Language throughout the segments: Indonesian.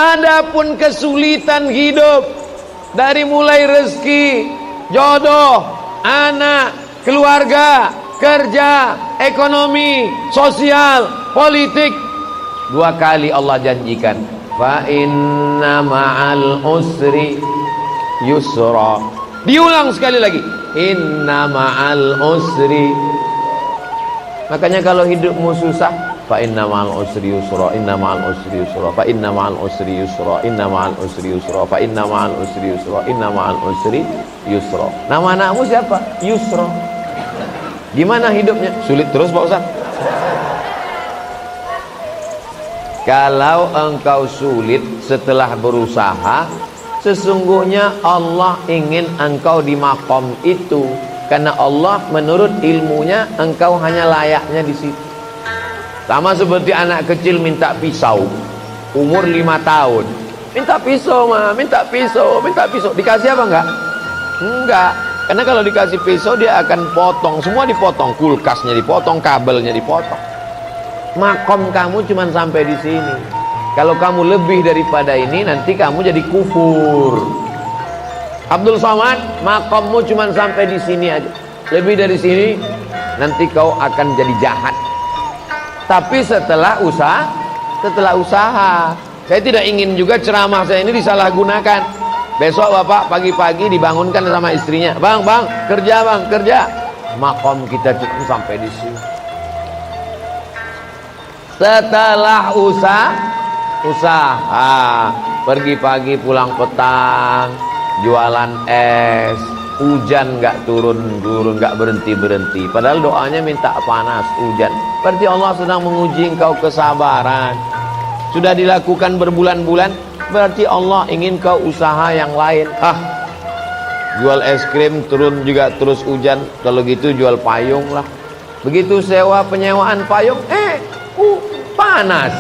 Adapun kesulitan hidup, dari mulai rezeki, jodoh, anak, keluarga, kerja, ekonomi, sosial, politik, 2 kali Allah janjikan, fa inna ma'al usri yusra. Diulang sekali lagi, inna ma'al usri. Makanya kalau hidupmu susah, fa inna ma'al usri yusra, inna ma'al usri yusra, fa inna ma'al usri yusra, inna ma'al usri yusra, fa inna ma'al usri yusra, inna ma'al usri yusra. Nama anakmu siapa? Yusra. Gimana hidupnya? Sulit terus Pak Ustaz? Kalau engkau sulit setelah berusaha, sesungguhnya Allah ingin engkau di makom itu, karena Allah menurut ilmunya engkau hanya layaknya di situ. Sama seperti anak kecil minta pisau, umur 5 tahun, minta pisau mah, minta pisau, minta pisau. Dikasih apa enggak? Enggak. Karena kalau dikasih pisau dia akan potong, semua dipotong, kulkasnya dipotong, kabelnya dipotong. Makom kamu cuma sampai di sini. Kalau kamu lebih daripada ini, nanti kamu jadi kufur. Abdul Somad, makommu cuma sampai di sini aja. Lebih dari sini, nanti kau akan jadi jahat. Tapi setelah usaha, saya tidak ingin juga ceramah saya ini disalahgunakan. Besok bapak pagi-pagi dibangunkan sama istrinya, bang, kerja bang, kerja. Makom kita cuma sampai di sini. Setelah usaha, pergi pagi pulang petang, jualan es, hujan nggak turun, nggak berhenti. Padahal doanya minta panas, hujan. Berarti Allah sedang menguji engkau kesabaran. Sudah dilakukan berbulan-bulan, berarti Allah ingin kau usaha yang lain. Jual es krim turun juga terus hujan. Kalau gitu jual payung lah. Begitu sewa penyewaan payung, panas.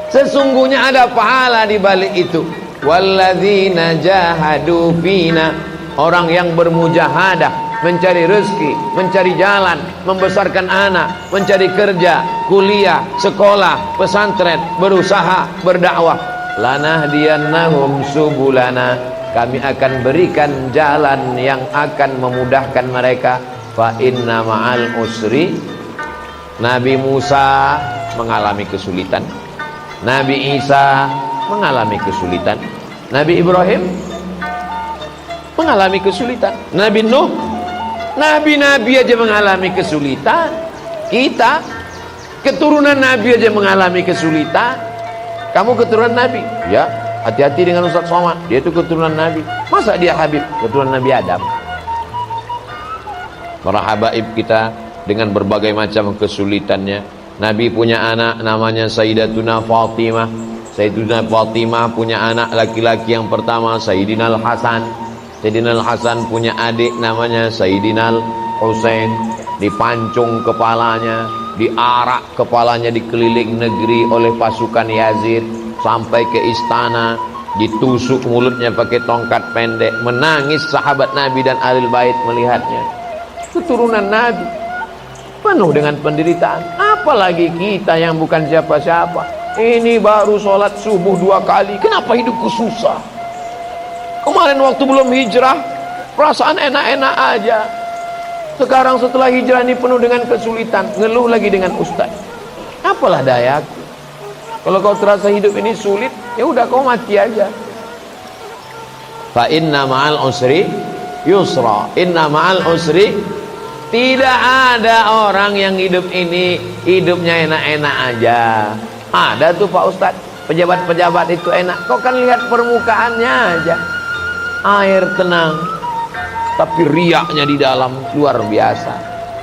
Sesungguhnya ada pahala di balik itu. Walladzina jahadu fina, orang yang bermujahadah, mencari rezeki, mencari jalan, membesarkan anak, mencari kerja, kuliah, sekolah, pesantren, berusaha, berdakwah. Lanahdiyannahum subulana, kami akan berikan jalan yang akan memudahkan mereka. Fa inna ma'al usri. Nabi Musa mengalami kesulitan, Nabi Isa mengalami kesulitan, Nabi Ibrahim mengalami kesulitan, Nabi Nuh, nabi-nabi aja mengalami kesulitan. Kita keturunan Nabi aja mengalami kesulitan. Kamu keturunan Nabi? Ya, hati-hati dengan Ustaz Somad, dia itu keturunan Nabi. Masa dia Habib, keturunan Nabi Adam? Para habaib kita dengan berbagai macam kesulitannya. Nabi punya anak namanya Sayyidatuna Fatimah. Sayyidatuna Fatimah punya anak laki-laki yang pertama Sayyidina Al-Hasan. Sayyidina Al-Hasan punya adik namanya Sayyidina Al-Husain. Dipancung kepalanya, diarak kepalanya dikeliling negeri oleh pasukan Yazid sampai ke istana, ditusuk mulutnya pakai tongkat pendek. Menangis sahabat Nabi dan Ahlul Bait melihatnya. Keturunan Nabi penuh dengan penderitaan. Apalagi kita yang bukan siapa-siapa. Ini baru sholat subuh 2 kali, kenapa hidupku susah? Kemarin waktu belum hijrah perasaan enak-enak aja. Sekarang setelah hijrah ini penuh dengan kesulitan, ngeluh lagi dengan ustaz. Apalah dayaku. Kalau kau terasa hidup ini sulit, ya udah kau mati aja. Fa inna ma'al usri yusra. Inna ma'al usri. Tidak ada orang yang hidup ini hidupnya enak-enak aja. Ada tuh Pak Ustadz, pejabat-pejabat itu enak. Kau kan lihat permukaannya aja, air tenang, tapi riaknya di dalam luar biasa.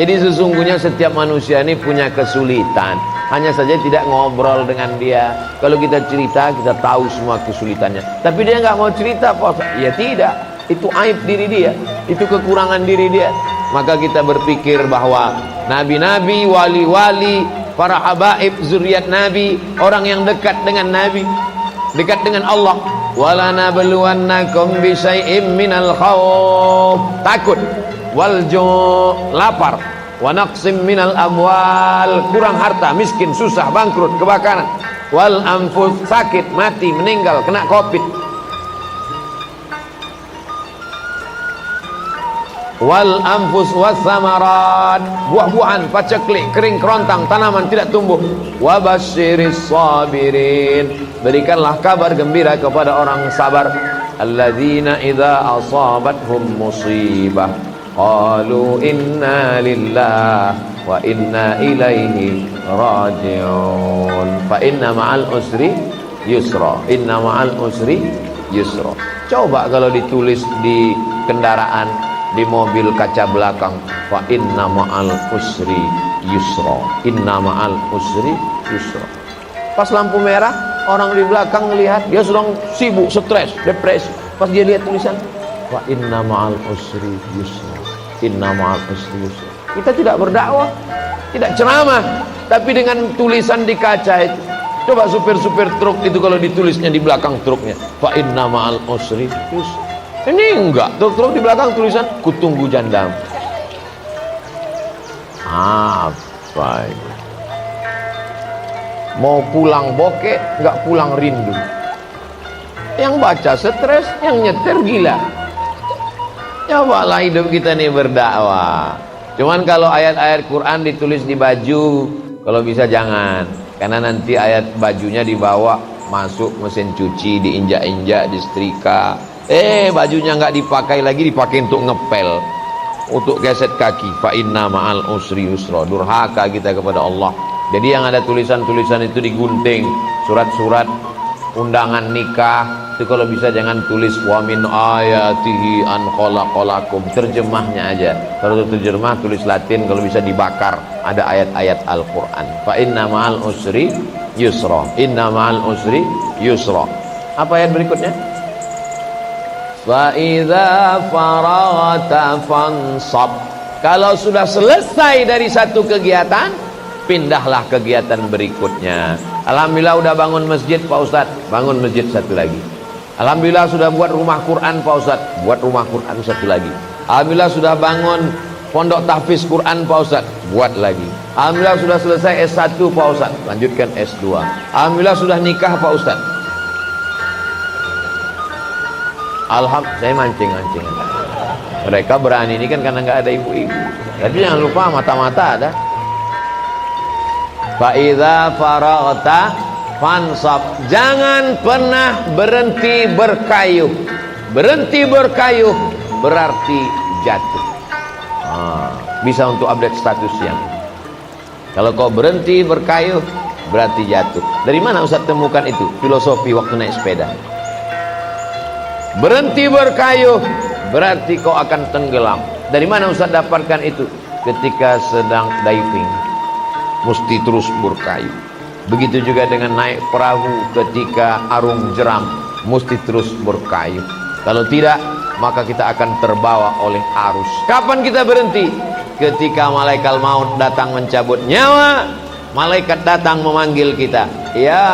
Jadi sesungguhnya setiap manusia ini punya kesulitan, hanya saja tidak ngobrol dengan dia. Kalau kita cerita, kita tahu semua kesulitannya. Tapi dia nggak mau cerita Pak Ustadz. Ya tidak, itu aib diri dia, itu kekurangan diri dia. Maka kita berpikir bahwa nabi-nabi, wali-wali, para habaib, zuriat Nabi, orang yang dekat dengan Nabi, dekat dengan Allah. Wala nabluwannakum bisyai'im minal khawf, takut, wal ju', lapar, wa naqsim minal amwal, kurang harta, miskin, susah, bangkrut, kebakaran, wal anfus, sakit, mati, meninggal, kena covid, wal anfus was samarat, buah-buahan, paceklik, kering kerontang, tanaman tidak tumbuh. Wa basyiris sabirin, berikanlah kabar gembira kepada orang sabar. Alladzina idza asabathum musibah qalu inna lillah wa inna ilaihi raji'un. Fa inna ma'al usri yusra, inna ma'al usri yusra. Coba kalau ditulis di kendaraan, di mobil kaca belakang, fa inna ma'al usri yusra, inna ma'al usri yusra. Pas lampu merah, orang di belakang melihat dia sedang sibuk, stres, depresi. Pas dia lihat tulisan fa inna ma'al usri yusra, inna ma'al usri yusra. Kita tidak berdakwah, tidak ceramah, tapi dengan tulisan di kaca itu. Coba supir-supir truk itu kalau ditulisnya di belakang truknya fa inna ma'al usri yusra. Ini enggak, truk-truk di belakang tulisan kutunggu jandam. Apa ini? Mau pulang bokeh, enggak pulang rindu. Yang baca stres, yang nyetir gila. Cobalah hidup kita nih berdakwah. Cuman kalau ayat-ayat Quran ditulis di baju, kalau bisa jangan. Karena nanti ayat bajunya dibawa masuk mesin cuci, diinjak-injak, disetrika. Bajunya nggak dipakai lagi, dipakai untuk ngepel, untuk geset kaki. Fa inna ma'al usri yusra. Durhaka kita kepada Allah. Jadi yang ada tulisan-tulisan itu digunting, surat-surat undangan nikah itu kalau bisa jangan tulis wa min ayatihi an khalaqalakum, terjemahnya aja. Kalau terjemah tulis Latin, kalau bisa dibakar, ada ayat-ayat Al-Qur'an. Fa inna ma'al usri yusra, inna ma'al usri yusra. Apa ayat berikutnya? Fa idza faraghta fansab. Kalau sudah selesai dari satu kegiatan, pindahlah kegiatan berikutnya. Alhamdulillah udah bangun masjid Pak Ustadz, bangun masjid satu lagi. Alhamdulillah sudah buat rumah Quran Pak Ustadz, buat rumah Quran satu lagi. Alhamdulillah sudah bangun pondok tahfiz Quran Pak Ustadz, buat lagi. Alhamdulillah sudah selesai S1 Pak Ustadz, lanjutkan S2. Alhamdulillah sudah nikah Pak Ustadz. Saya mancing-mancing. Mereka berani ini kan karena nggak ada ibu-ibu. Tapi jangan lupa mata-mata ada. Fa idza faraghta fansab. Jangan pernah berhenti berkayuh. Berhenti berkayuh berarti jatuh. Bisa untuk update status yang. Kalau kau berhenti berkayuh berarti jatuh. Dari mana Ustaz temukan itu? Filosofi waktu naik sepeda. Berhenti berkayuh berarti kau akan tenggelam. Dari mana Ustaz dapatkan itu? Ketika sedang diving, mesti terus berkayuh. Begitu juga dengan naik perahu ketika arung jeram, mesti terus berkayuh. Kalau tidak, maka kita akan terbawa oleh arus. Kapan kita berhenti? Ketika malaikat maut datang mencabut nyawa, malaikat datang memanggil kita, ya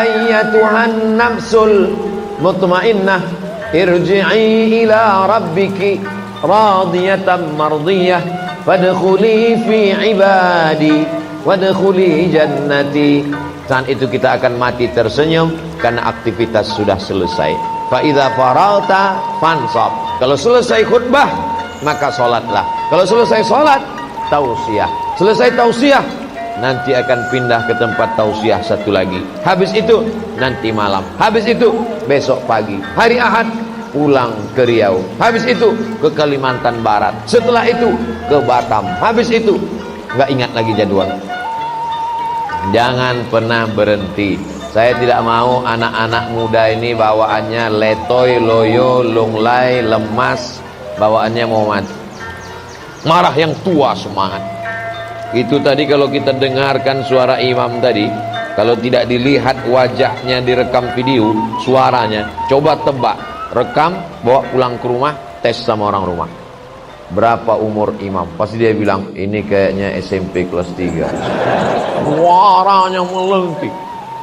ayyatuhan nafsul mutmainnah, irji'i ila rabbiki radiyatan mardiyah, fadkhuli fi ibadi wadkhuli jannati. Saat itu kita akan mati tersenyum karena aktivitas sudah selesai. Fa idza faragta fansab. Kalau selesai khutbah maka salatlah. Kalau selesai salat tausiah. Selesai tausiah nanti akan pindah ke tempat tausiah satu lagi. Habis itu nanti malam. Habis itu besok pagi. Hari Ahad pulang ke Riau. Habis itu ke Kalimantan Barat. Setelah itu ke Batam. Habis itu nggak ingat lagi jadwal. Jangan pernah berhenti. Saya tidak mau anak-anak muda ini bawaannya letoy, loyo, lunglai, lemas, bawaannya mau mati. Marah yang tua semangat. Itu tadi kalau kita dengarkan suara imam tadi, kalau tidak dilihat wajahnya direkam video, suaranya, coba tebak, rekam, bawa pulang ke rumah, tes sama orang rumah. Berapa umur imam? Pasti dia bilang, ini kayaknya SMP kelas 3. Suaranya melengking.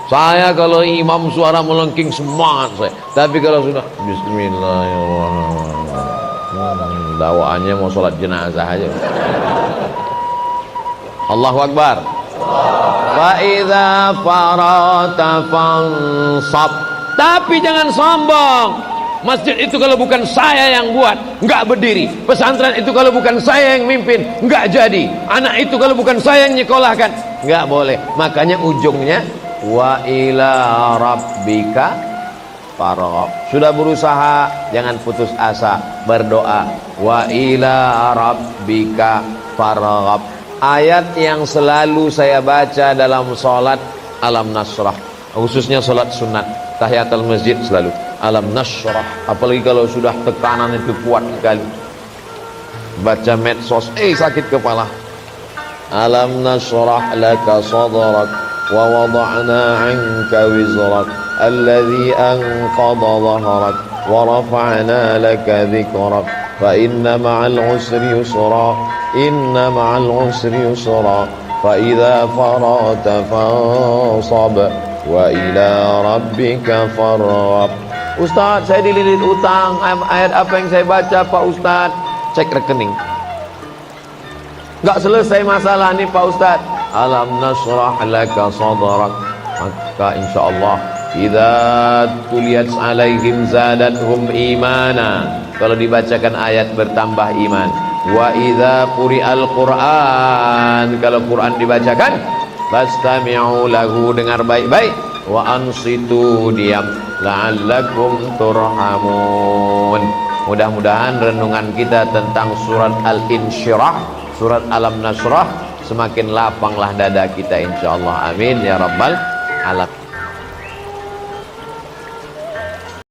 Saya kalau imam suara melengking semangat saya. Tapi kalau sudah Bismillahirrahmanirrahim, dawaannya mau sholat jenazah aja. Allahu Akbar. Fa idza farata fansab. Tapi jangan sombong. Masjid itu kalau bukan saya yang buat, enggak berdiri. Pesantren itu kalau bukan saya yang mimpin, enggak jadi. Anak itu kalau bukan saya yang nyekolahkan, enggak boleh. Makanya ujungnya wa ila rabbika farghab. Sudah berusaha, jangan putus asa, berdoa. Wa ila rabbika farghab. Ayat yang selalu saya baca dalam salat Alam Nasrah, khususnya salat sunat, tahiyatul masjid selalu Alam Nasrah. Apalagi kalau sudah tekanan itu kuat sekali, baca medsos, sakit kepala. Alam nasrah laka sadrak wa wada'na 'anka wizrak alladhi anqadha dhahrak wa rafa'na laka dhikrak fa inna ma'al usri yusra inna ma'al usri yusra fa idza farata fansab wa ila rabbika farghab. Ustaz, saya dililit utang. Ayat apa yang saya baca Pak Ustaz? Cek rekening. Enggak selesai masalah nih Pak Ustaz. Alam nasrah laka sadrak. Maka insyaallah idza tuliyat alaihim zadathum imana. Kalau dibacakan ayat bertambah iman. Wa idza quri'al Qur'an, kalau Quran dibacakan, fastami'u lahu, dengar baik-baik, wa ansitu, diam, la'allakum turhamun. Mudah-mudahan renungan kita tentang surat Al-Insyirah, surat Alam Nasrah, semakin lapanglah dada kita insyaallah. Amin ya rabbal alamin.